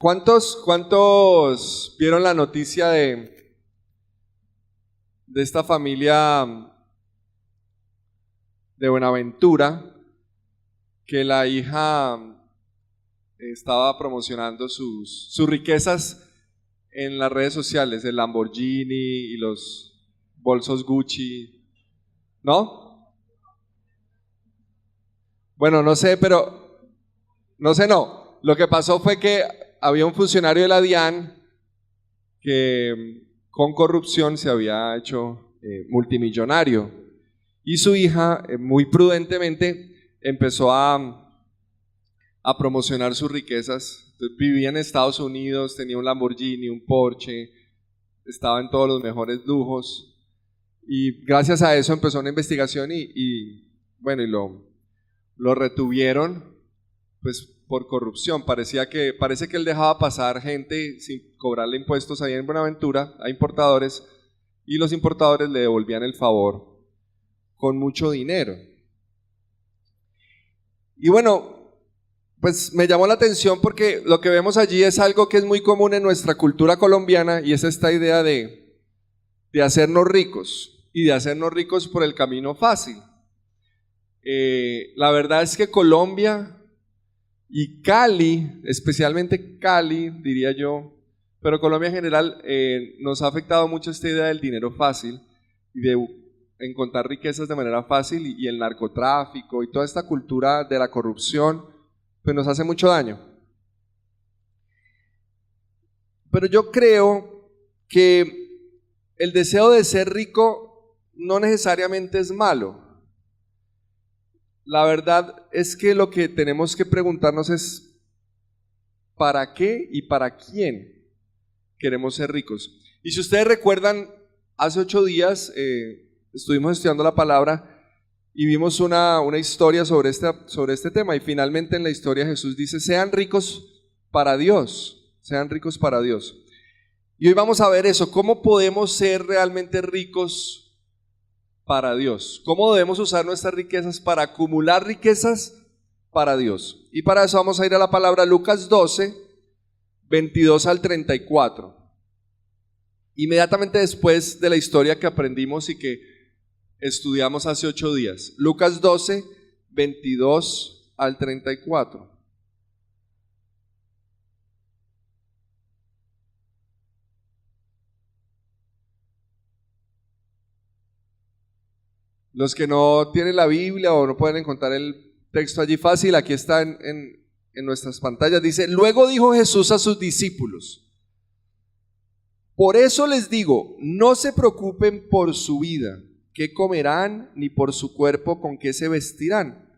¿Cuántos vieron la noticia de esta familia de Buenaventura, que la hija estaba promocionando sus riquezas en las redes sociales, el Lamborghini y los bolsos Gucci, ¿no? Bueno, no sé, pero no. Lo que pasó fue que había un funcionario de la DIAN que con corrupción se había hecho multimillonario y su hija muy prudentemente empezó a promocionar sus riquezas. Entonces, vivía en Estados Unidos, tenía un Lamborghini, un Porsche, estaba en todos los mejores lujos y gracias a eso empezó una investigación y lo retuvieron pues por corrupción. Parece que él dejaba pasar gente sin cobrarle impuestos ahí en Buenaventura a importadores y los importadores le devolvían el favor con mucho dinero. Y bueno, pues me llamó la atención porque lo que vemos allí es algo que es muy común en nuestra cultura colombiana y es esta idea de hacernos ricos y de hacernos ricos por el camino fácil. La verdad es que Colombia y Cali, especialmente Cali, diría yo, pero Colombia en general, nos ha afectado mucho esta idea del dinero fácil y de encontrar riquezas de manera fácil y el narcotráfico y toda esta cultura de la corrupción, pues nos hace mucho daño. Pero yo creo que el deseo de ser rico no necesariamente es malo. La verdad es que lo que tenemos que preguntarnos es ¿para qué y para quién queremos ser ricos? Y si ustedes recuerdan, hace 8 días estuvimos estudiando la palabra y vimos una historia sobre este tema y finalmente en la historia Jesús dice, sean ricos para Dios, sean ricos para Dios. Y hoy vamos a ver eso, cómo podemos ser realmente ricos para Dios, cómo debemos usar nuestras riquezas para acumular riquezas para Dios. Y para eso vamos a ir a la palabra Lucas 12, 22 al 34. Inmediatamente después de la historia que aprendimos y que estudiamos hace 8 días. Lucas 12, 22 al 34. Los que no tienen la Biblia o no pueden encontrar el texto allí fácil, aquí está en nuestras pantallas. Dice, luego dijo Jesús a sus discípulos, por eso les digo, no se preocupen por su vida, qué comerán, ni por su cuerpo, con qué se vestirán.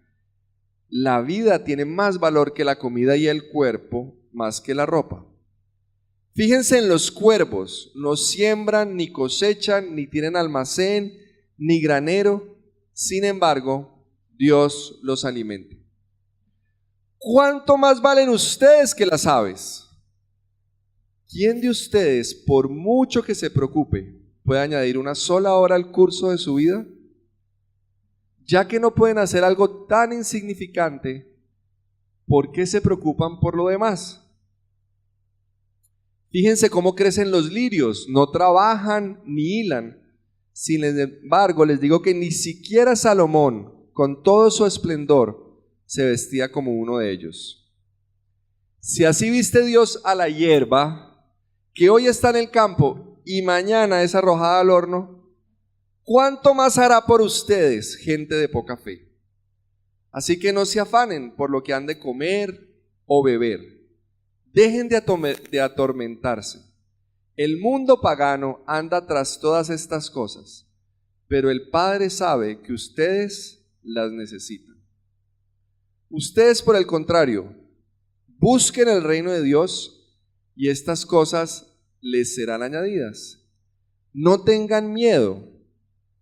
La vida tiene más valor que la comida y el cuerpo más que la ropa. Fíjense en los cuervos, no siembran, ni cosechan, ni tienen almacén, ni granero, sin embargo, Dios los alimenta. ¿Cuánto más valen ustedes que las aves? ¿Quién de ustedes, por mucho que se preocupe, puede añadir una sola hora al curso de su vida? Ya que no pueden hacer algo tan insignificante, ¿por qué se preocupan por lo demás? Fíjense cómo crecen los lirios, no trabajan ni hilan. Sin embargo, les digo que ni siquiera Salomón, con todo su esplendor, se vestía como uno de ellos. Si así viste Dios a la hierba, que hoy está en el campo y mañana es arrojada al horno, ¿cuánto más hará por ustedes, gente de poca fe? Así que no se afanen por lo que han de comer o beber. Dejen de atormentarse. El mundo pagano anda tras todas estas cosas, pero el Padre sabe que ustedes las necesitan. Ustedes, por el contrario, busquen el reino de Dios y estas cosas les serán añadidas. No tengan miedo,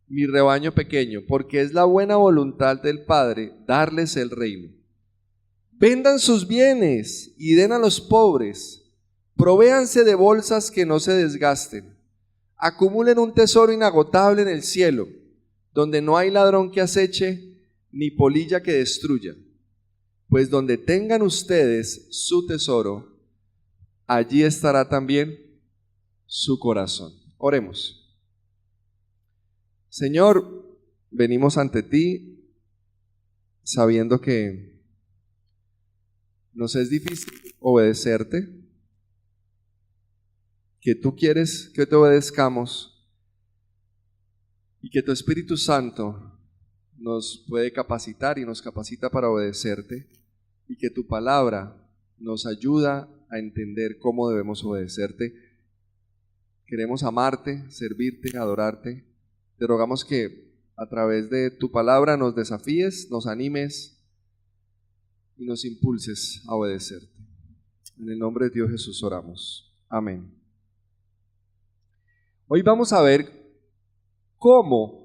mi rebaño pequeño, porque es la buena voluntad del Padre darles el reino. Vendan sus bienes y den a los pobres. Provéanse de bolsas que no se desgasten. Acumulen un tesoro inagotable en el cielo, donde no hay ladrón que aceche, ni polilla que destruya. Pues donde tengan ustedes su tesoro, allí estará también su corazón. Oremos. Señor, venimos ante ti sabiendo que nos es difícil obedecerte, que tú quieres que te obedezcamos y que tu Espíritu Santo nos puede capacitar y nos capacita para obedecerte, y que tu palabra nos ayuda a entender cómo debemos obedecerte. Queremos amarte, servirte, adorarte. Te rogamos que a través de tu palabra nos desafíes, nos animes y nos impulses a obedecerte. En el nombre de Dios Jesús oramos. Amén. Hoy vamos a ver cómo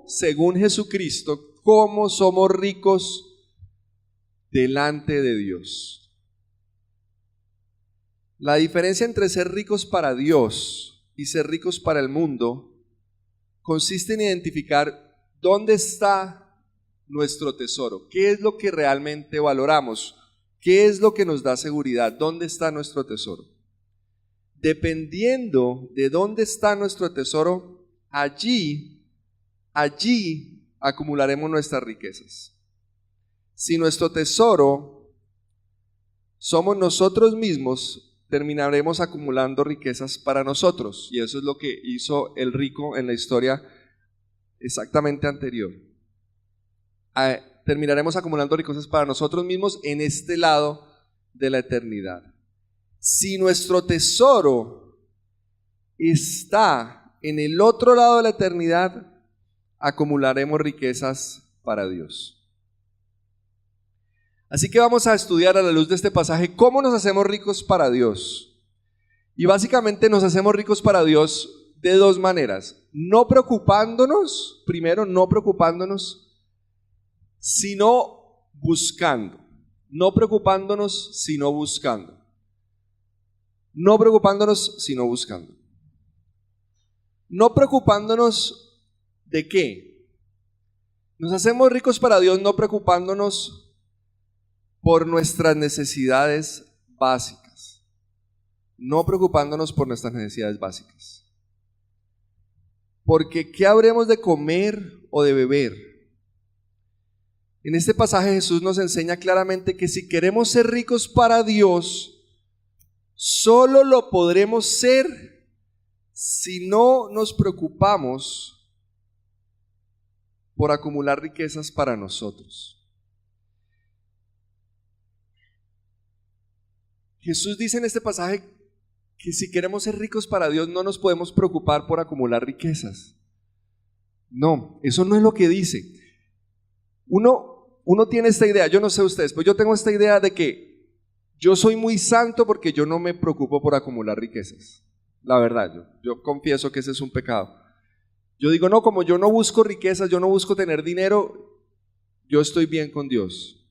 según Jesucristo, cómo somos ricos delante de Dios. La diferencia entre ser ricos para Dios y ser ricos para el mundo consiste en identificar dónde está nuestro tesoro, qué es lo que realmente valoramos, qué es lo que nos da seguridad, dónde está nuestro tesoro. Dependiendo de dónde está nuestro tesoro, allí acumularemos nuestras riquezas. Si nuestro tesoro somos nosotros mismos, terminaremos acumulando riquezas para nosotros, y eso es lo que hizo el rico en la historia exactamente anterior. Terminaremos acumulando riquezas para nosotros mismos en este lado de la eternidad. Si nuestro tesoro está en el otro lado de la eternidad, acumularemos riquezas para Dios. Así que vamos a estudiar a la luz de este pasaje cómo nos hacemos ricos para Dios. Y básicamente nos hacemos ricos para Dios de dos maneras: no preocupándonos, primero no preocupándonos, sino buscando. No preocupándonos, sino buscando. No preocupándonos, sino buscando. No preocupándonos ¿de qué? Nos hacemos ricos para Dios no preocupándonos por nuestras necesidades básicas. No preocupándonos por nuestras necesidades básicas. Porque ¿qué habremos de comer o de beber? En este pasaje Jesús nos enseña claramente que si queremos ser ricos para Dios, solo lo podremos ser si no nos preocupamos por acumular riquezas para nosotros. Jesús dice en este pasaje que si queremos ser ricos para Dios no nos podemos preocupar por acumular riquezas. No, eso no es lo que dice. Uno tiene esta idea, yo no sé ustedes, pero yo tengo esta idea de que yo soy muy santo porque yo no me preocupo por acumular riquezas. La verdad, yo confieso que ese es un pecado. Yo digo, no, como yo no busco riquezas, yo no busco tener dinero, yo estoy bien con Dios.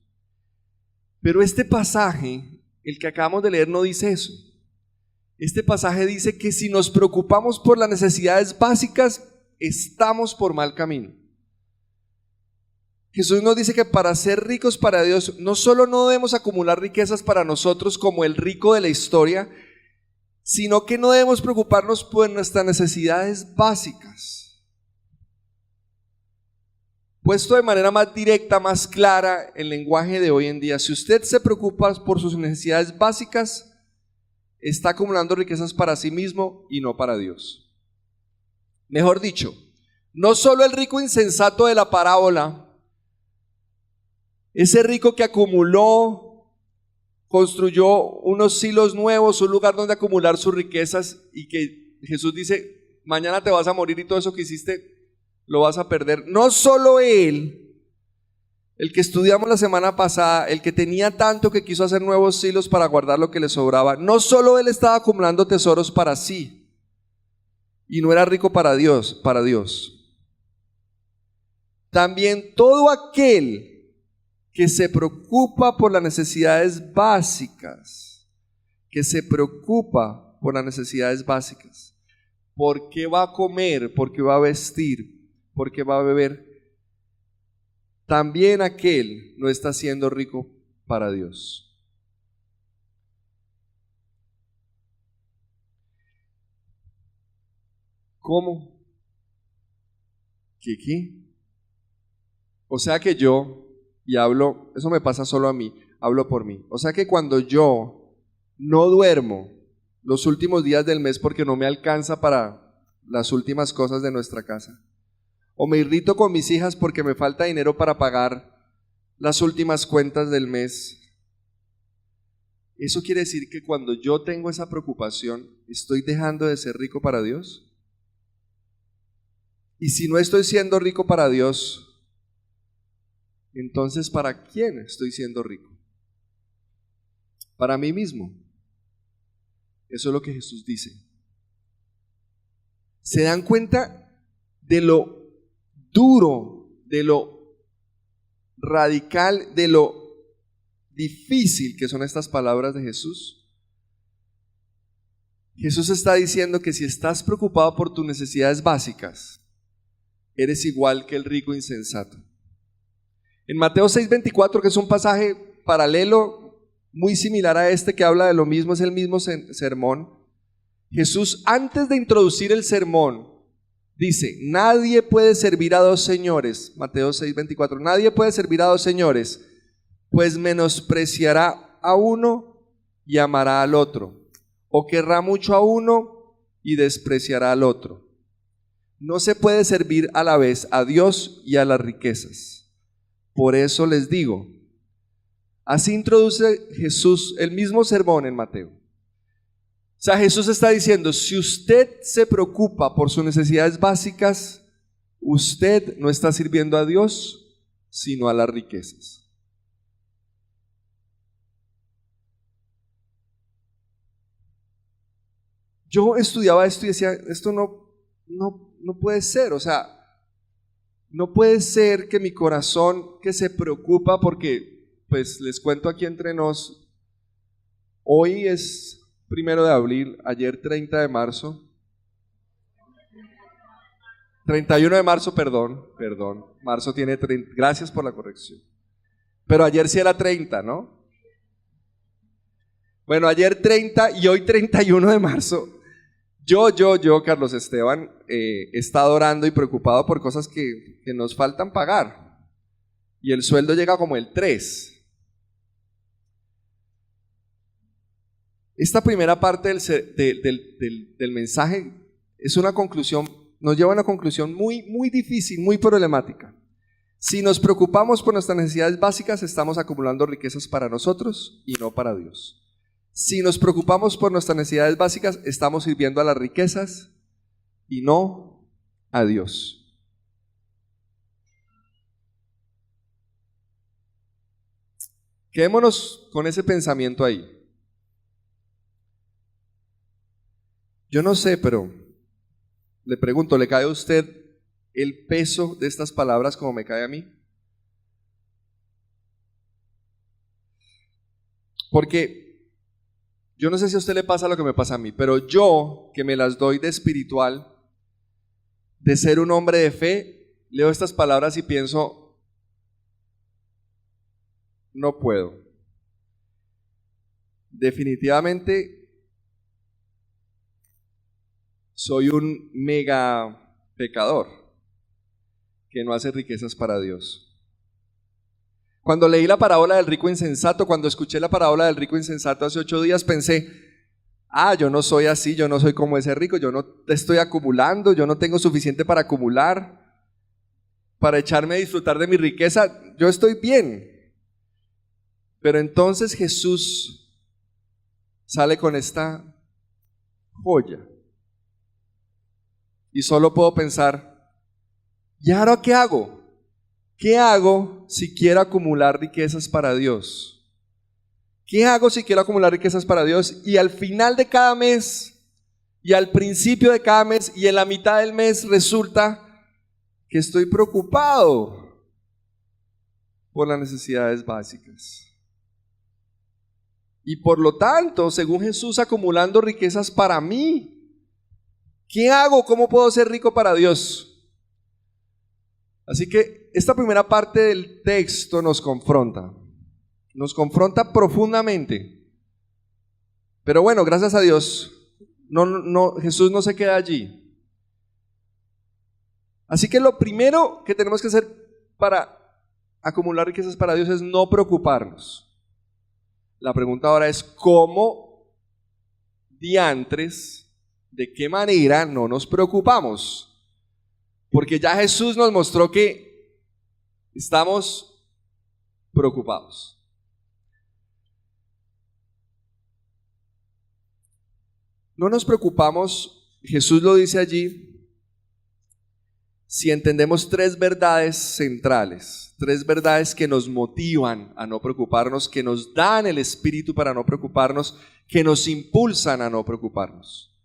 Pero este pasaje, el que acabamos de leer, no dice eso. Este pasaje dice que si nos preocupamos por las necesidades básicas, estamos por mal camino. Jesús nos dice que para ser ricos para Dios, no solo no debemos acumular riquezas para nosotros como el rico de la historia, sino que no debemos preocuparnos por nuestras necesidades básicas. Puesto de manera más directa, más clara, el lenguaje de hoy en día, si usted se preocupa por sus necesidades básicas, está acumulando riquezas para sí mismo y no para Dios. Mejor dicho, no solo el rico insensato de la parábola, ese rico que acumuló, construyó unos silos nuevos, un lugar donde acumular sus riquezas, y que Jesús dice, mañana te vas a morir y todo eso que hiciste lo vas a perder. No solo él, el que estudiamos la semana pasada, el que tenía tanto que quiso hacer nuevos silos para guardar lo que le sobraba, no solo él estaba acumulando tesoros para sí y no era rico para Dios, también todo aquel que se preocupa por las necesidades básicas, ¿por qué va a comer? ¿Por qué va a vestir? ¿Por qué va a beber? También aquel no está siendo rico para Dios. ¿Cómo? ¿Qué? O sea que yo, y hablo, eso me pasa solo a mí, hablo por mí. O sea que cuando yo no duermo los últimos días del mes porque no me alcanza para las últimas cosas de nuestra casa, o me irrito con mis hijas porque me falta dinero para pagar las últimas cuentas del mes, ¿eso quiere decir que cuando yo tengo esa preocupación, estoy dejando de ser rico para Dios? Y si no estoy siendo rico para Dios, entonces ¿para quién estoy siendo rico? Para mí mismo. Eso es lo que Jesús dice. ¿Se dan cuenta de lo duro, de lo radical, de lo difícil que son estas palabras de Jesús? Jesús está diciendo que si estás preocupado por tus necesidades básicas, eres igual que el rico insensato. En Mateo 6:24, que es un pasaje paralelo, muy similar a este que habla de lo mismo, es el mismo sermón, Jesús, antes de introducir el sermón, dice: nadie puede servir a dos señores. Mateo 6:24, nadie puede servir a dos señores, pues menospreciará a uno y amará al otro, o querrá mucho a uno y despreciará al otro. No se puede servir a la vez a Dios y a las riquezas. Por eso les digo, así introduce Jesús el mismo sermón en Mateo. O sea, Jesús está diciendo, si usted se preocupa por sus necesidades básicas, usted no está sirviendo a Dios, sino a las riquezas. Yo estudiaba esto y decía, esto no puede ser, o sea, no puede ser que mi corazón que se preocupa porque, pues les cuento aquí entre nos, hoy es 1 de abril, ayer 30 de marzo, 31 de marzo, perdón, marzo tiene 30, gracias por la corrección, pero ayer sí era 30, ¿no? Bueno, ayer 30 y hoy 31 de marzo. Yo, Carlos Esteban, he estado orando y preocupado por cosas que nos faltan pagar. Y el sueldo llega como el 3. Esta primera parte del mensaje es una conclusión, nos lleva a una conclusión muy, muy difícil, muy problemática. Si nos preocupamos por nuestras necesidades básicas, estamos acumulando riquezas para nosotros y no para Dios. Si nos preocupamos por nuestras necesidades básicas, estamos sirviendo a las riquezas y no a Dios. Quedémonos con ese pensamiento ahí. Yo no sé, pero le pregunto, ¿le cae a usted el peso de estas palabras como me cae a mí? Porque yo no sé si a usted le pasa lo que me pasa a mí, pero yo, que me las doy de espiritual, de ser un hombre de fe, leo estas palabras y pienso, no puedo. Definitivamente soy un mega pecador que no hace riquezas para Dios. Cuando leí la parábola del rico insensato, cuando escuché la parábola del rico insensato hace 8 días, pensé, yo no soy así, yo no soy como ese rico, yo no estoy acumulando, yo no tengo suficiente para acumular, para echarme a disfrutar de mi riqueza, yo estoy bien. Pero entonces Jesús sale con esta joya. Y solo puedo pensar, ¿y ahora qué hago? ¿Qué hago si quiero acumular riquezas para Dios? ¿Qué hago si quiero acumular riquezas para Dios? Y al final de cada mes, y al principio de cada mes, y en la mitad del mes resulta que estoy preocupado por las necesidades básicas. Y por lo tanto, según Jesús, acumulando riquezas para mí. ¿Qué hago? ¿Cómo puedo ser rico para Dios? Así que esta primera parte del texto nos confronta profundamente. Pero bueno, gracias a Dios, Jesús no se queda allí. Así que lo primero que tenemos que hacer para acumular riquezas para Dios es no preocuparnos. La pregunta ahora es ¿cómo diantres, de qué manera no nos preocupamos? Porque ya Jesús nos mostró que estamos preocupados. No nos preocupamos, Jesús lo dice allí, si entendemos tres verdades centrales, tres verdades que nos motivan a no preocuparnos, que nos dan el espíritu para no preocuparnos, que nos impulsan a no preocuparnos.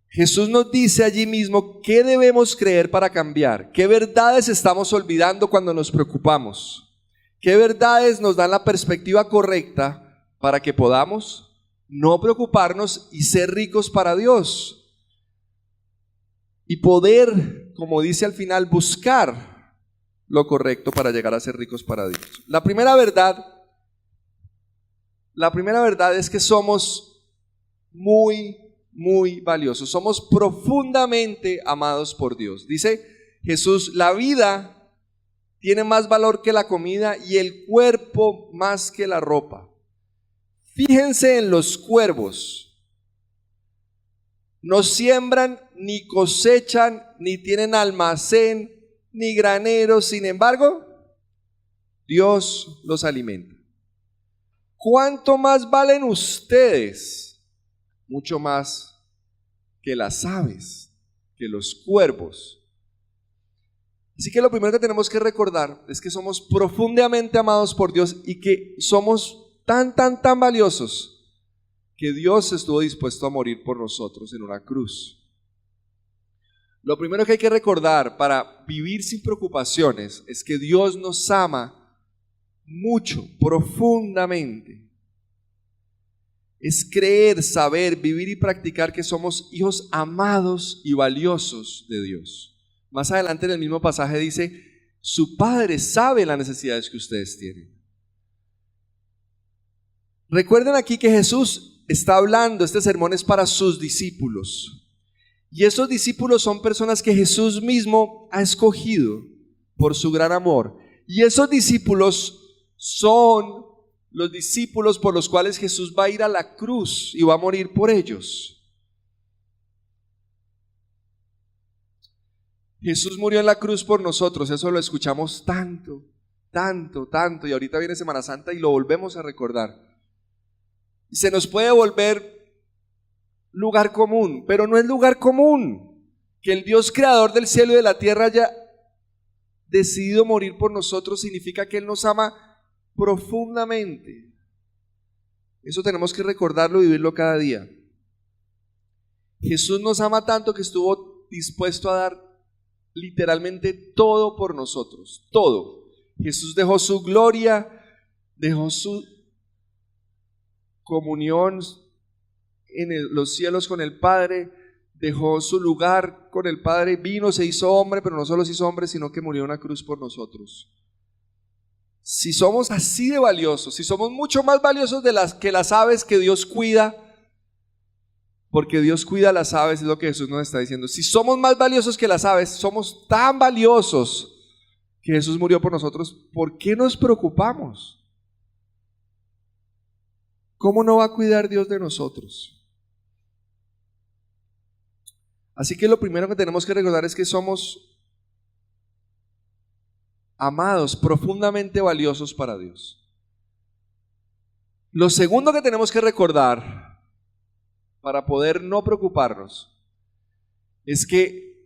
Jesús nos dice allí mismo qué debemos creer para cambiar, qué verdades estamos olvidando cuando nos preocupamos, qué verdades nos dan la perspectiva correcta para que podamos no preocuparnos y ser ricos para Dios. Y poder, como dice al final, buscar lo correcto para llegar a ser ricos para Dios. La primera verdad es que somos muy valiosos. Somos profundamente amados por Dios. Dice Jesús, la vida tiene más valor que la comida y el cuerpo más que la ropa. Fíjense en los cuervos. No siembran, ni cosechan, ni tienen almacén, ni graneros. Sin embargo, Dios los alimenta. ¿Cuánto más valen ustedes? Mucho más que las aves, que los cuervos. Así que lo primero que tenemos que recordar es que somos profundamente amados por Dios y que somos tan valiosos que Dios estuvo dispuesto a morir por nosotros en una cruz. Lo primero que hay que recordar para vivir sin preocupaciones es que Dios nos ama mucho, profundamente. Es creer, saber, vivir y practicar que somos hijos amados y valiosos de Dios. Más adelante en el mismo pasaje dice, su Padre sabe las necesidades que ustedes tienen. Recuerden aquí que Jesús está hablando, este sermón es para sus discípulos. Y esos discípulos son personas que Jesús mismo ha escogido por su gran amor. Y esos discípulos son los discípulos por los cuales Jesús va a ir a la cruz y va a morir por ellos. Jesús murió en la cruz por nosotros, eso lo escuchamos tanto, y ahorita viene Semana Santa y lo volvemos a recordar. Y se nos puede volver lugar común, pero no es lugar común que el Dios creador del cielo y de la tierra haya decidido morir por nosotros. Significa que Él nos ama profundamente. Eso tenemos que recordarlo y vivirlo cada día. Jesús nos ama tanto que estuvo dispuesto a dar literalmente todo por nosotros, todo. Jesús dejó su gloria, dejó su comunión en los cielos con el Padre, dejó su lugar con el Padre, vino, se hizo hombre, pero no solo se hizo hombre, sino que murió en una cruz por nosotros. Si somos así de valiosos, si somos mucho más valiosos que las aves que Dios cuida, porque Dios cuida a las aves, es lo que Jesús nos está diciendo. Si somos más valiosos que las aves, somos tan valiosos que Jesús murió por nosotros, ¿por qué nos preocupamos? ¿Cómo no va a cuidar Dios de nosotros? Así que lo primero que tenemos que recordar es que somos amados, profundamente valiosos para Dios. Lo segundo que tenemos que recordar para poder no preocuparnos es que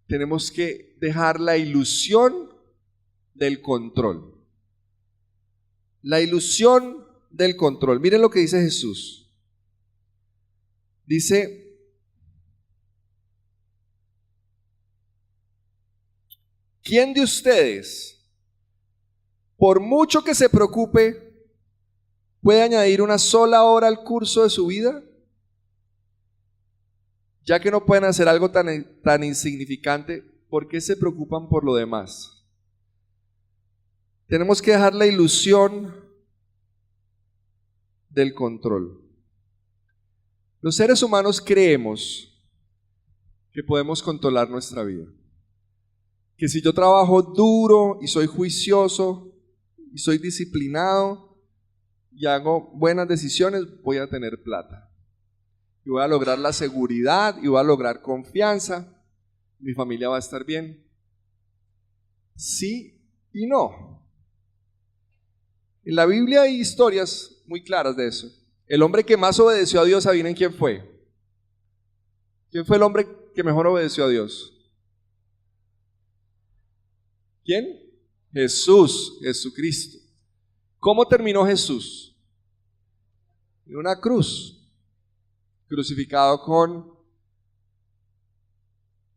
tenemos que dejar la ilusión del control. La ilusión del control. Miren lo que dice Jesús. Dice: ¿quién de ustedes, por mucho que se preocupe, puede añadir una sola hora al curso de su vida? Ya que no pueden hacer algo tan insignificante, ¿por qué se preocupan por lo demás? Tenemos que dejar la ilusión del control. Los seres humanos creemos que podemos controlar nuestra vida. Que si yo trabajo duro y soy juicioso y soy disciplinado y hago buenas decisiones, voy a tener plata. Y voy a lograr la seguridad y voy a lograr confianza. Mi familia va a estar bien. Sí y no. En la Biblia hay historias muy claras de eso. El hombre que más obedeció a Dios, ¿saben quién fue? ¿Quién fue el hombre que mejor obedeció a Dios? ¿Quién? Jesús, Jesucristo. ¿Cómo terminó Jesús? En una cruz, crucificado con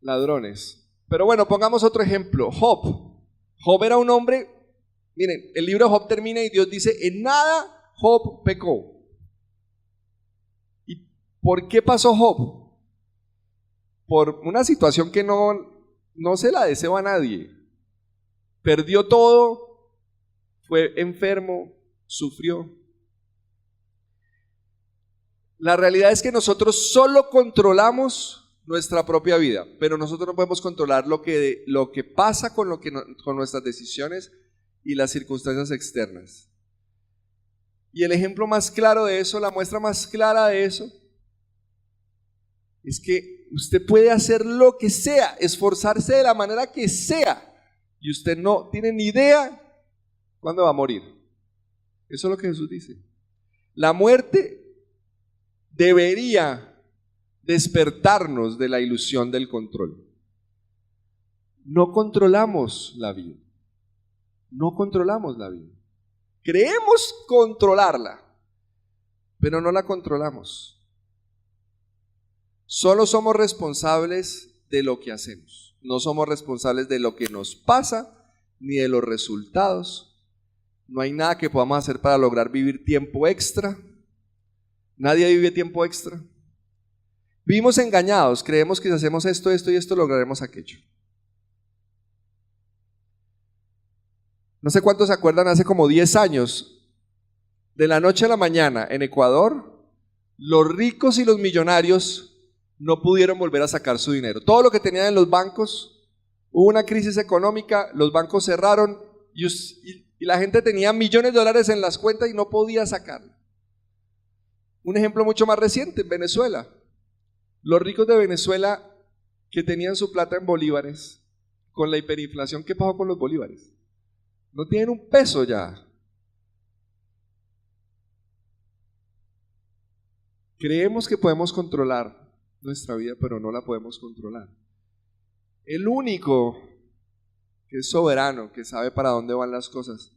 ladrones. Pero bueno, pongamos otro ejemplo. Job. Job era un hombre, miren, el libro de Job termina y Dios dice, en nada Job pecó. ¿Y por qué pasó Job? Por una situación que no se la deseo a nadie. Perdió todo, fue enfermo, sufrió. La realidad es que nosotros solo controlamos nuestra propia vida, pero nosotros no podemos controlar lo que pasa con nuestras decisiones y las circunstancias externas. Y el ejemplo más claro de eso, la muestra más clara de eso, es que usted puede hacer lo que sea, esforzarse de la manera que sea, y usted no tiene ni idea cuándo va a morir. Eso es lo que Jesús dice. La muerte debería despertarnos de la ilusión del control. No controlamos la vida. No controlamos la vida. Creemos controlarla, pero no la controlamos. Solo somos responsables de lo que hacemos. No somos responsables de lo que nos pasa, ni de los resultados. No hay nada que podamos hacer para lograr vivir tiempo extra. Nadie vive tiempo extra. Vivimos engañados, creemos que si hacemos esto y esto, lograremos aquello. No sé cuántos se acuerdan, hace como 10 años, de la noche a la mañana en Ecuador, los ricos y los millonarios no pudieron volver a sacar su dinero. Todo lo que tenían en los bancos, hubo una crisis económica, los bancos cerraron y la gente tenía millones de dólares en las cuentas y no podía sacarlo. Un ejemplo mucho más reciente, en Venezuela. Los ricos de Venezuela que tenían su plata en bolívares, con la hiperinflación, ¿qué pasó con los bolívares? No tienen un peso ya. Creemos que podemos controlar nuestra vida, pero no la podemos controlar. El único que es soberano, que sabe para dónde van las cosas,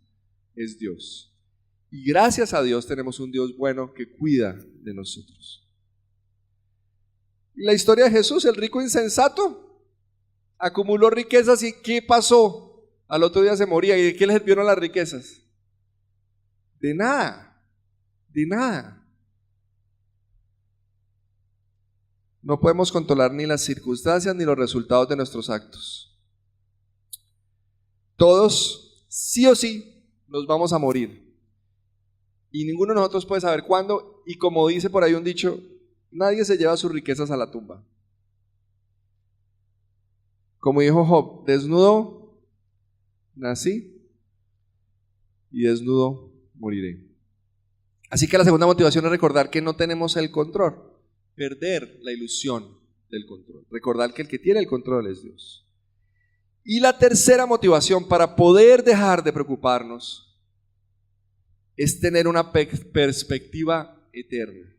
es Dios. Y gracias a Dios tenemos un Dios bueno que cuida de nosotros. Y la historia de Jesús, el rico insensato, acumuló riquezas y ¿qué pasó? Al otro día se moría. ¿Y de qué le sirvieron las riquezas? De nada, de nada. No podemos controlar ni las circunstancias ni los resultados de nuestros actos. Todos, sí o sí, nos vamos a morir. Y ninguno de nosotros puede saber cuándo. Y como dice por ahí un dicho, nadie se lleva sus riquezas a la tumba. Como dijo Job, desnudo nací y desnudo moriré. Así que la segunda motivación es recordar que no tenemos el control. Perder la ilusión del control. Recordar que el que tiene el control es Dios. Y la tercera motivación para poder dejar de preocuparnos es tener una perspectiva eterna.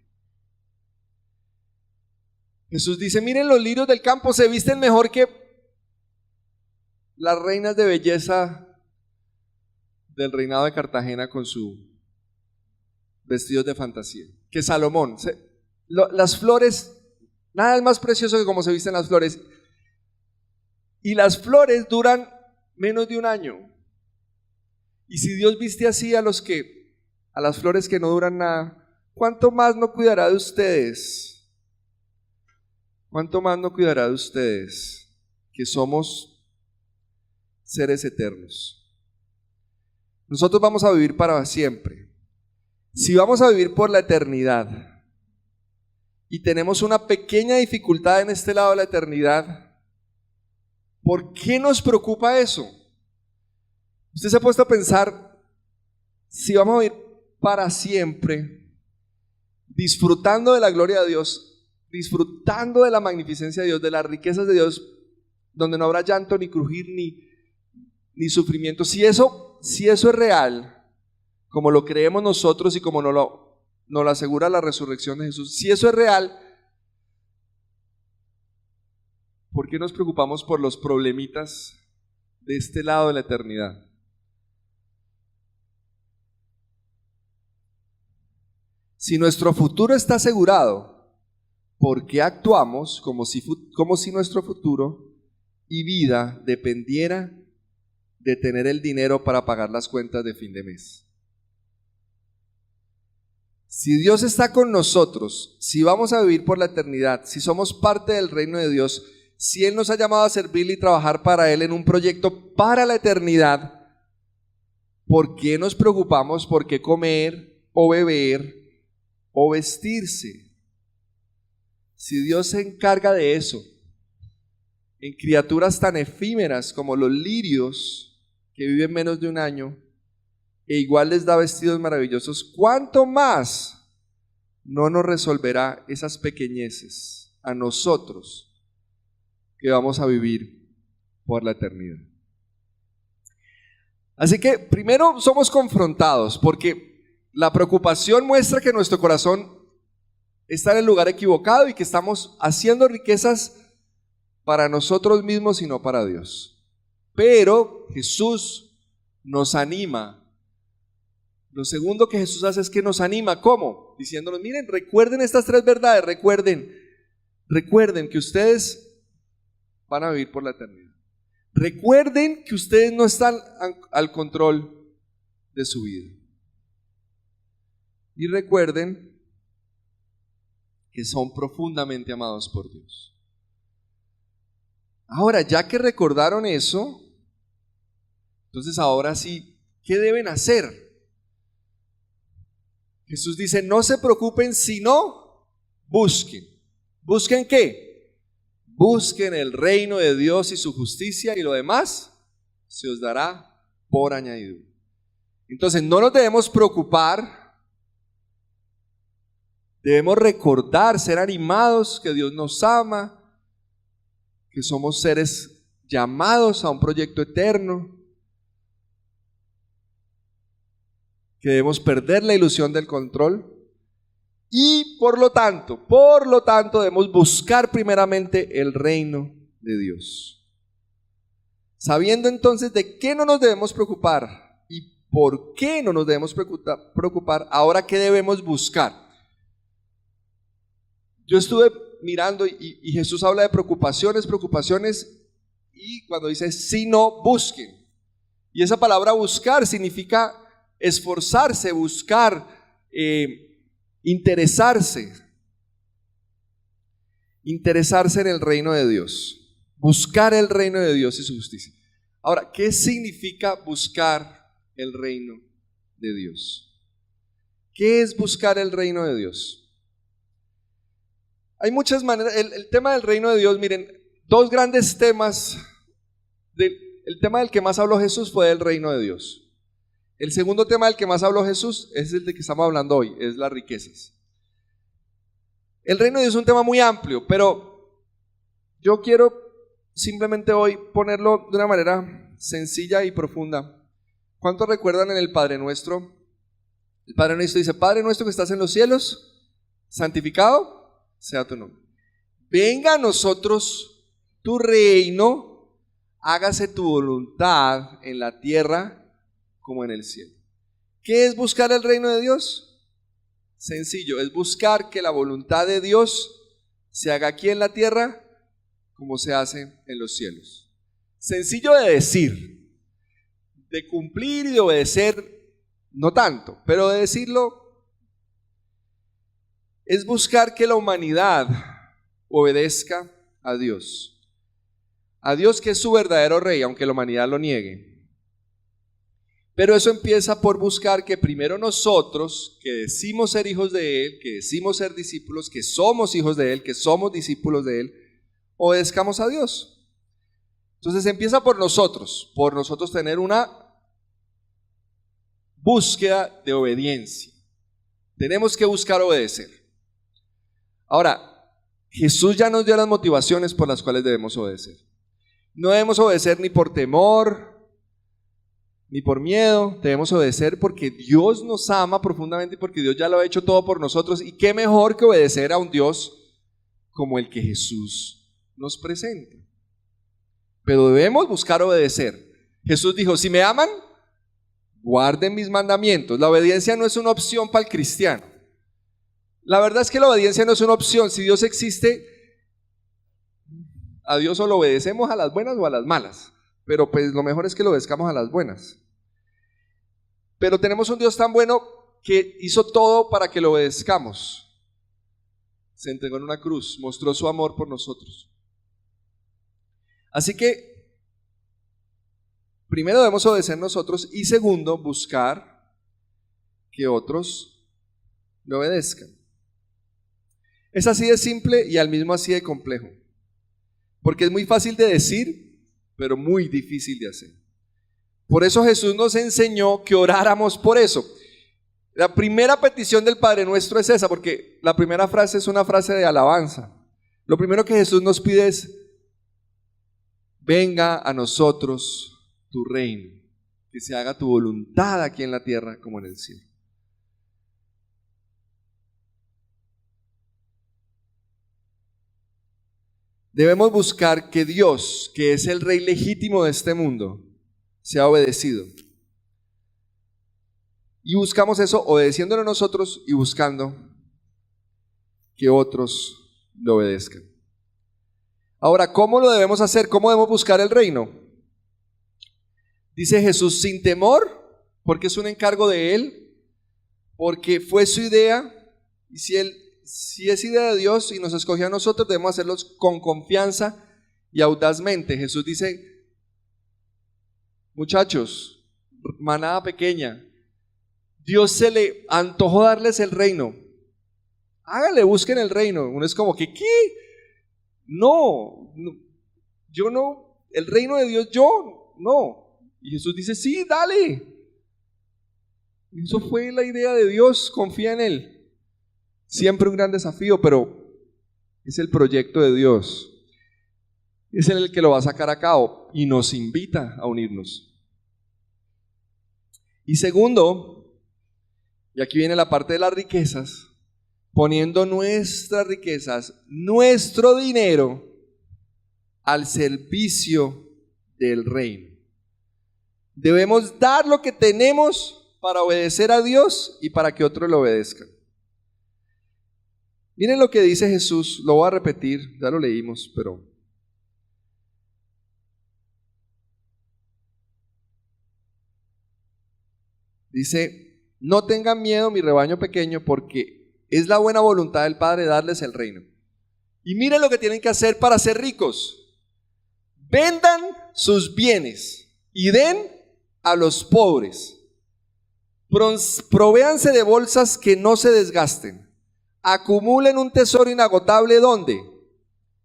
Jesús dice, miren, los lirios del campo se visten mejor que las reinas de belleza del reinado de Cartagena con sus vestidos de fantasía. Que Salomón, las flores, nada es más precioso que cómo se visten las flores. Y las flores duran menos de un año. Y si Dios viste así a las flores que no duran nada, ¿cuánto más no cuidará de ustedes? ¿Cuánto más no cuidará de ustedes, que somos seres eternos? Nosotros vamos a vivir para siempre. Si vamos a vivir por la eternidad y tenemos una pequeña dificultad en este lado de la eternidad, ¿por qué nos preocupa eso? Usted se ha puesto a pensar, si vamos a vivir para siempre, disfrutando de la gloria de Dios, disfrutando de la magnificencia de Dios, de las riquezas de Dios, donde no habrá llanto, ni crujir, ni sufrimiento. Si eso es real, como lo creemos nosotros y como nos lo asegura la resurrección de Jesús, si eso es real, ¿por qué nos preocupamos por los problemitas de este lado de la eternidad? Si nuestro futuro está asegurado, ¿por qué actuamos como si nuestro futuro y vida dependiera de tener el dinero para pagar las cuentas de fin de mes? Si Dios está con nosotros, si vamos a vivir por la eternidad, si somos parte del reino de Dios, si Él nos ha llamado a servirle y trabajar para Él en un proyecto para la eternidad, ¿por qué nos preocupamos por qué comer o beber o vestirse? Si Dios se encarga de eso, en criaturas tan efímeras como los lirios, que viven menos de un año, e igual les da vestidos maravillosos, ¿cuánto más no nos resolverá esas pequeñeces a nosotros que vamos a vivir por la eternidad? Así que primero somos confrontados porque la preocupación muestra que nuestro corazón está en el lugar equivocado y que estamos haciendo riquezas para nosotros mismos y no para Dios. Pero Jesús nos anima. Lo segundo que Jesús hace es que nos anima. ¿Cómo? Diciéndonos, miren, recuerden estas tres verdades, recuerden que ustedes van a vivir por la eternidad. Recuerden que ustedes no están al control de su vida. Y recuerden que son profundamente amados por Dios. Ahora, ya que recordaron eso, entonces ahora sí, ¿qué deben hacer? Jesús dice, no se preocupen, sino busquen. ¿Busquen qué? Busquen el reino de Dios y su justicia, y lo demás se os dará por añadidura. Entonces no nos debemos preocupar, debemos recordar, ser animados, que Dios nos ama, que somos seres llamados a un proyecto eterno, que debemos perder la ilusión del control y por lo tanto debemos buscar primeramente el reino de Dios. Sabiendo entonces de qué no nos debemos preocupar y por qué no nos debemos preocupar, ahora qué debemos buscar. Yo estuve mirando y Jesús habla de preocupaciones, y cuando dice si no, busquen. Y esa palabra buscar significa esforzarse, buscar, interesarse en el reino de Dios, buscar el reino de Dios y su justicia. Ahora, ¿qué significa buscar el reino de Dios? ¿Qué es buscar el reino de Dios? Hay muchas maneras. El tema del reino de Dios, miren, dos grandes temas. El tema del que más habló Jesús fue del reino de Dios. El segundo tema del que más habló Jesús es el de que estamos hablando hoy, es las riquezas. El reino de Dios es un tema muy amplio, pero yo quiero simplemente hoy ponerlo de una manera sencilla y profunda. ¿Cuántos recuerdan en el Padre Nuestro? El Padre Nuestro dice, Padre nuestro que estás en los cielos, santificado sea tu nombre. Venga a nosotros tu reino, hágase tu voluntad en la tierra como en el cielo. ¿Qué es buscar el reino de Dios? Sencillo, es buscar que la voluntad de Dios se haga aquí en la tierra como se hace en los cielos. Sencillo de decir, de cumplir y de obedecer, no tanto, pero de decirlo. Es buscar que la humanidad obedezca a Dios que es su verdadero rey, aunque la humanidad lo niegue. Pero eso empieza por buscar que primero nosotros, que decimos ser hijos de Él, que decimos ser discípulos, que somos hijos de Él, que somos discípulos de Él, obedezcamos a Dios. Entonces empieza por nosotros tener una búsqueda de obediencia. Tenemos que buscar obedecer. Ahora, Jesús ya nos dio las motivaciones por las cuales debemos obedecer. No debemos obedecer ni por temor, ni por miedo. Debemos obedecer porque Dios nos ama profundamente y porque Dios ya lo ha hecho todo por nosotros. Y qué mejor que obedecer a un Dios como el que Jesús nos presenta. Pero debemos buscar obedecer. Jesús dijo, si me aman, guarden mis mandamientos. La obediencia no es una opción para el cristiano. La verdad es que la obediencia no es una opción. Si Dios existe, a Dios o lo obedecemos a las buenas o a las malas. Pero pues lo mejor es que lo obedezcamos a las buenas. Pero tenemos un Dios tan bueno que hizo todo para que lo obedezcamos. Se entregó en una cruz, mostró su amor por nosotros. Así que, primero debemos obedecer nosotros y segundo, buscar que otros lo obedezcan. Es así de simple y al mismo así de complejo. Porque es muy fácil de decir, pero muy difícil de hacer. Por eso Jesús nos enseñó que oráramos por eso. La primera petición del Padre Nuestro es esa, porque la primera frase es una frase de alabanza. Lo primero que Jesús nos pide es, venga a nosotros tu reino, que se haga tu voluntad aquí en la tierra como en el cielo. Debemos buscar que Dios, que es el Rey legítimo de este mundo, sea obedecido. Y buscamos eso obedeciéndolo nosotros y buscando que otros lo obedezcan. Ahora, ¿cómo lo debemos hacer? ¿Cómo debemos buscar el reino? Dice Jesús, sin temor, porque es un encargo de Él, porque fue su idea, y si es idea de Dios y nos escogió a nosotros, debemos hacerlo con confianza y audazmente. Jesús dice, muchachos, manada pequeña, Dios se le antojó darles el reino. Háganle, busquen el reino. Uno es como que, ¿qué? No, yo no, el reino de Dios yo, no. Y Jesús dice, sí, dale. Eso fue la idea de Dios, confía en Él. Siempre un gran desafío, pero es el proyecto de Dios. Es Él el que lo va a sacar a cabo y nos invita a unirnos. Y segundo, y aquí viene la parte de las riquezas, poniendo nuestras riquezas, nuestro dinero al servicio del reino. Debemos dar lo que tenemos para obedecer a Dios y para que otros lo obedezcan. Miren lo que dice Jesús, lo voy a repetir, ya lo leímos, pero dice, no tengan miedo mi rebaño pequeño, porque es la buena voluntad del Padre darles el reino. Y miren lo que tienen que hacer para ser ricos. Vendan sus bienes y den a los pobres. Provéanse de bolsas que no se desgasten. Acumulen un tesoro inagotable, ¿dónde?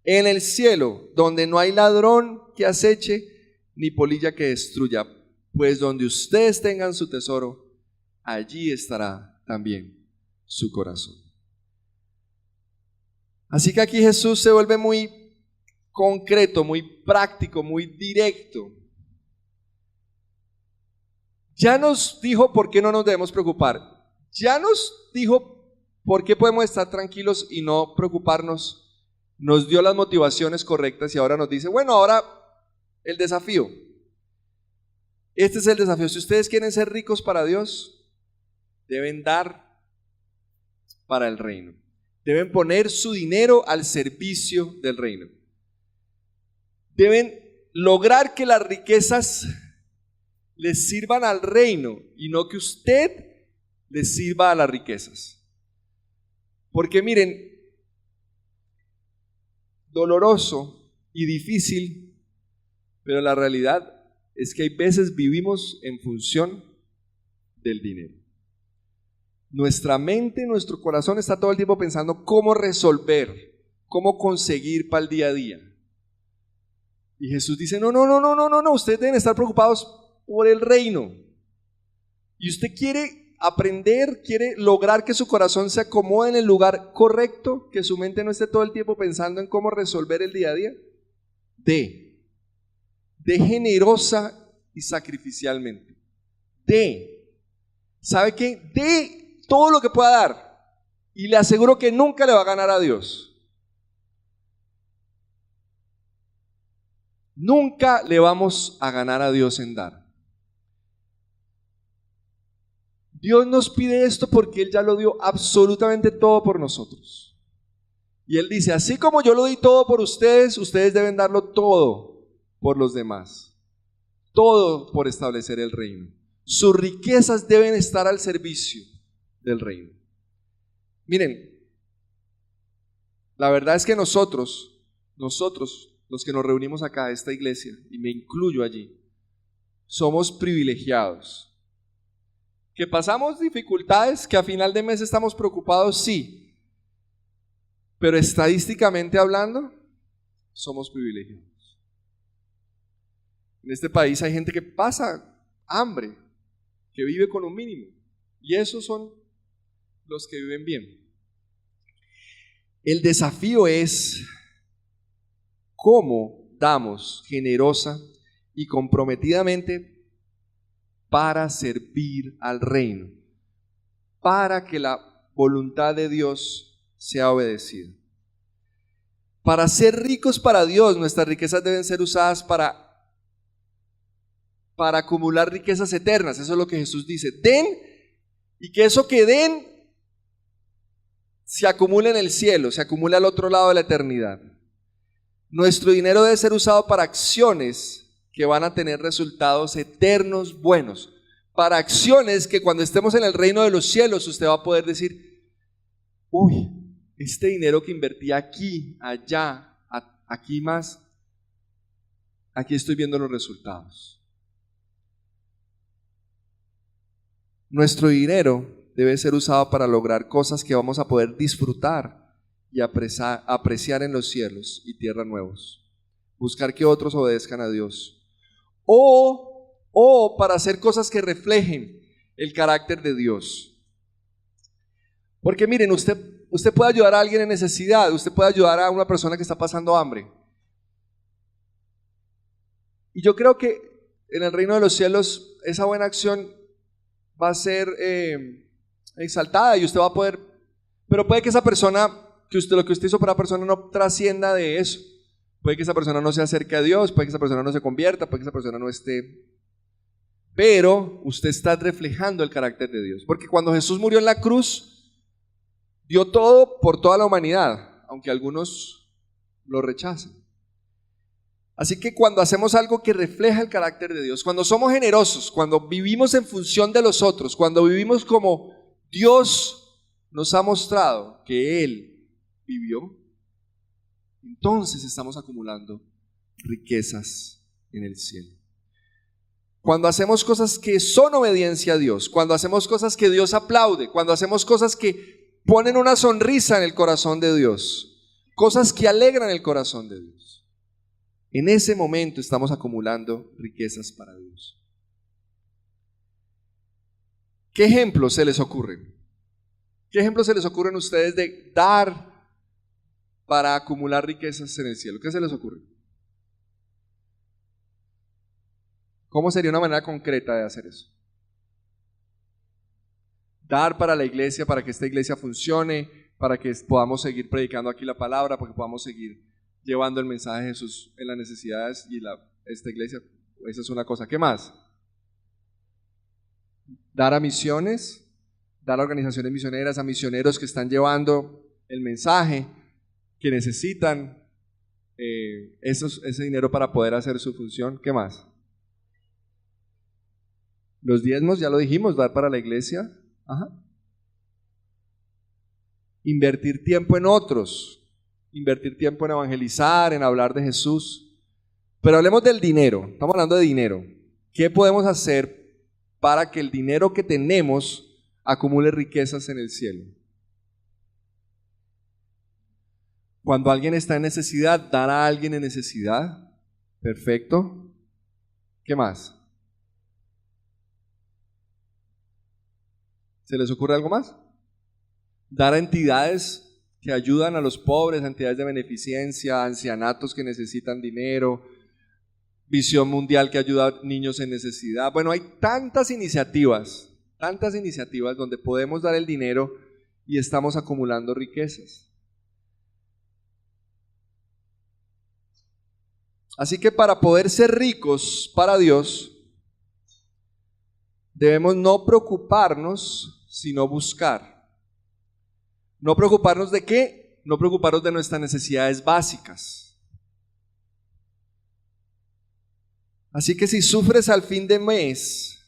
En el cielo, donde no hay ladrón que aceche ni polilla que destruya. Pues donde ustedes tengan su tesoro, allí estará también su corazón. Así que aquí Jesús se vuelve muy concreto, muy práctico, muy directo. Ya nos dijo por qué no nos debemos preocupar. Ya nos dijo por qué podemos estar tranquilos y no preocuparnos. Nos dio las motivaciones correctas y ahora nos dice, bueno, ahora el desafío. Este es el desafío. Si ustedes quieren ser ricos para Dios, deben dar para el reino. Deben poner su dinero al servicio del reino. Deben lograr que las riquezas les sirvan al reino y no que usted les sirva a las riquezas. Porque miren, doloroso y difícil, pero la realidad es que hay veces vivimos en función del dinero. Nuestra mente, nuestro corazón está todo el tiempo pensando cómo resolver, cómo conseguir para el día a día. Y Jesús dice, no, ustedes deben estar preocupados por el reino. Y usted quiere aprender, quiere lograr que su corazón se acomode en el lugar correcto, que su mente no esté todo el tiempo pensando en cómo resolver el día a día. De generosa y sacrificialmente. ¿Sabe qué? De todo lo que pueda dar. Y le aseguro que nunca le va a ganar a Dios. Nunca le vamos a ganar a Dios en dar. Dios nos pide esto porque Él ya lo dio absolutamente todo por nosotros. Y Él dice, así como yo lo di todo por ustedes, ustedes deben darlo todo por los demás. Todo por establecer el reino. Sus riquezas deben estar al servicio del reino. Miren, la verdad es que nosotros, los que nos reunimos acá, esta iglesia, y me incluyo allí, somos privilegiados. ¿Que pasamos dificultades? ¿Que a final de mes estamos preocupados? Sí. Pero estadísticamente hablando, somos privilegiados. En este país hay gente que pasa hambre, que vive con un mínimo. Y esos son los que viven bien. El desafío es cómo damos generosa y comprometidamente para servir al reino, para que la voluntad de Dios sea obedecida. Para ser ricos para Dios, nuestras riquezas deben ser usadas para acumular riquezas eternas. Eso es lo que Jesús dice. Den, y que eso que den se acumule en el cielo, se acumule al otro lado de la eternidad. Nuestro dinero debe ser usado para acciones que van a tener resultados eternos buenos, para acciones que cuando estemos en el reino de los cielos usted va a poder decir, uy, este dinero que invertí aquí, allá, aquí más, aquí estoy viendo los resultados. Nuestro dinero debe ser usado para lograr cosas que vamos a poder disfrutar y apreciar en los cielos y tierra nuevos. Buscar que otros obedezcan a Dios. O para hacer cosas que reflejen el carácter de Dios. Porque miren, usted puede ayudar a alguien en necesidad, usted puede ayudar a una persona que está pasando hambre. Y yo creo que en el reino de los cielos esa buena acción va a ser exaltada y usted va a poder, pero puede que esa persona, lo que usted hizo para la persona no trascienda de eso. Puede que esa persona no se acerque a Dios, puede que esa persona no se convierta, puede que esa persona no esté, pero usted está reflejando el carácter de Dios. Porque cuando Jesús murió en la cruz, dio todo por toda la humanidad, aunque algunos lo rechazan. Así que cuando hacemos algo que refleja el carácter de Dios, cuando somos generosos, cuando vivimos en función de los otros, cuando vivimos como Dios nos ha mostrado que Él vivió, entonces estamos acumulando riquezas en el cielo. Cuando hacemos cosas que son obediencia a Dios, cuando hacemos cosas que Dios aplaude, cuando hacemos cosas que ponen una sonrisa en el corazón de Dios, cosas que alegran el corazón de Dios, en ese momento estamos acumulando riquezas para Dios. ¿Qué ejemplos se les ocurren? ¿Qué ejemplos se les ocurren a ustedes de dar para acumular riquezas en el cielo? ¿Qué se les ocurre? ¿Cómo sería una manera concreta de hacer eso? Dar para la iglesia, para que esta iglesia funcione, para que podamos seguir predicando aquí la palabra, para que podamos seguir llevando el mensaje de Jesús en las necesidades y esta iglesia. Esa es una cosa. ¿Qué más? Dar a misiones, dar a organizaciones misioneras, a misioneros que están llevando el mensaje, que necesitan ese dinero para poder hacer su función. ¿Qué más? Los diezmos, ya lo dijimos, dar para la iglesia. Ajá. Invertir tiempo en otros, invertir tiempo en evangelizar, en hablar de Jesús. Pero hablemos del dinero, estamos hablando de dinero. ¿Qué podemos hacer para que el dinero que tenemos acumule riquezas en el cielo. Cuando alguien está en necesidad, dar a alguien en necesidad. Perfecto. ¿Qué más? ¿Se les ocurre algo más? Dar a entidades que ayudan a los pobres, a entidades de beneficencia, a ancianatos que necesitan dinero, Visión Mundial que ayuda a niños en necesidad. Bueno, hay tantas iniciativas donde podemos dar el dinero y estamos acumulando riquezas. Así que para poder ser ricos para Dios, debemos no preocuparnos, sino buscar. ¿No preocuparnos de qué? No preocuparnos de nuestras necesidades básicas. Así que si sufres al fin de mes,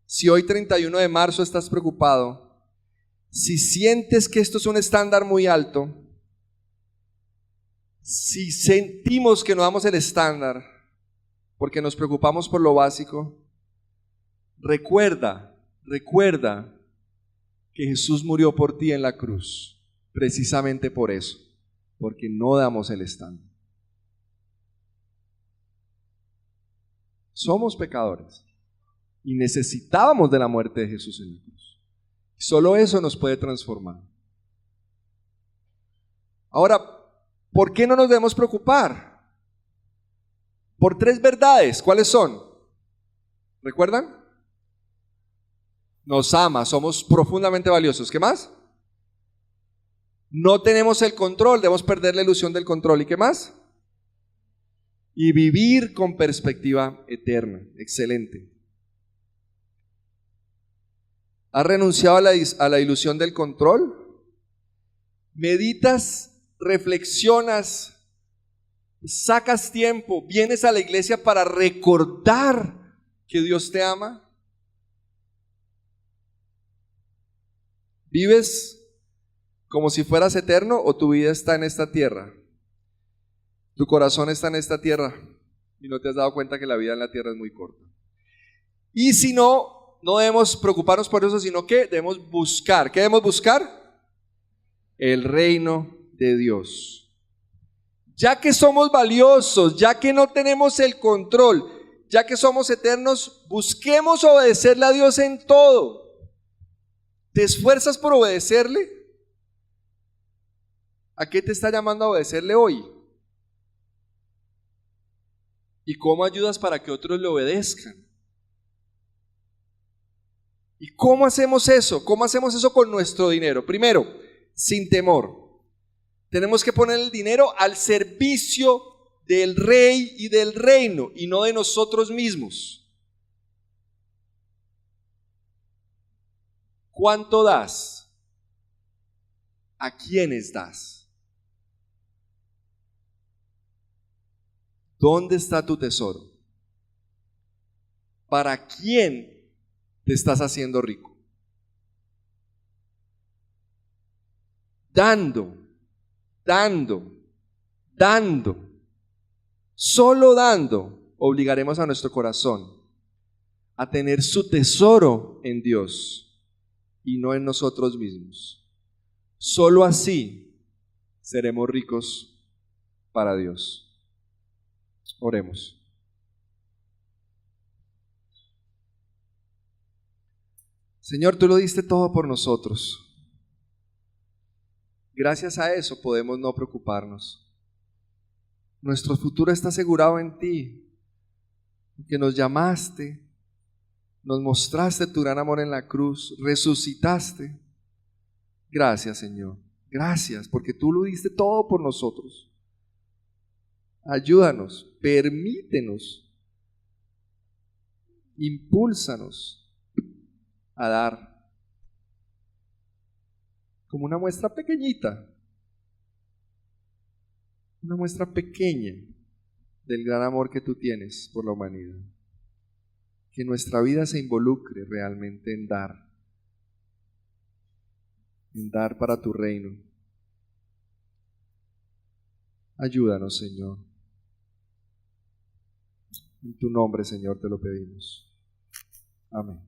si hoy 31 de marzo estás preocupado, si sientes que esto es un estándar muy alto, si sentimos que no damos el estándar porque nos preocupamos por lo básico, recuerda que Jesús murió por ti en la cruz, precisamente por eso, porque no damos el estándar. Somos pecadores y necesitábamos de la muerte de Jesús en la cruz. Solo eso nos puede transformar. Ahora, ¿por qué no nos debemos preocupar? Por 3 verdades. ¿Cuáles son? ¿Recuerdan? Nos ama, somos profundamente valiosos. ¿Qué más? No tenemos el control, debemos perder la ilusión del control. ¿Y qué más? Y vivir con perspectiva eterna. Excelente. ¿Has renunciado a la ilusión del control? ¿Meditas, reflexionas, sacas tiempo, vienes a la iglesia para recordar que Dios te ama? ¿Vives como si fueras eterno o tu vida está en esta tierra? Tu corazón está en esta tierra y no te has dado cuenta que la vida en la tierra es muy corta. Y si no, no debemos preocuparnos por eso, sino que debemos buscar. ¿Qué debemos buscar? El reino de Dios. Ya que somos valiosos, ya que no tenemos el control, ya que somos eternos, busquemos obedecerle a Dios en todo. ¿Te esfuerzas por obedecerle? ¿A qué te está llamando a obedecerle hoy? ¿Y cómo ayudas para que otros le obedezcan? ¿Y cómo hacemos eso? ¿Cómo hacemos eso con nuestro dinero? Primero, sin temor. Tenemos que poner el dinero al servicio del rey y del reino y no de nosotros mismos. ¿Cuánto das? ¿A quiénes das? ¿Dónde está tu tesoro? ¿Para quién te estás haciendo rico? Dando. Solo dando obligaremos a nuestro corazón a tener su tesoro en Dios y no en nosotros mismos. Solo así seremos ricos para Dios. Oremos. Señor, tú lo diste todo por nosotros. Gracias a eso podemos no preocuparnos. Nuestro futuro está asegurado en ti, porque nos llamaste, nos mostraste tu gran amor en la cruz, resucitaste. Gracias, Señor. Gracias, porque tú lo diste todo por nosotros. Ayúdanos, permítenos, impúlsanos a dar como una muestra pequeñita, una muestra pequeña del gran amor que tú tienes por la humanidad. Que nuestra vida se involucre realmente en dar para tu reino. Ayúdanos, Señor. En tu nombre, Señor, te lo pedimos. Amén.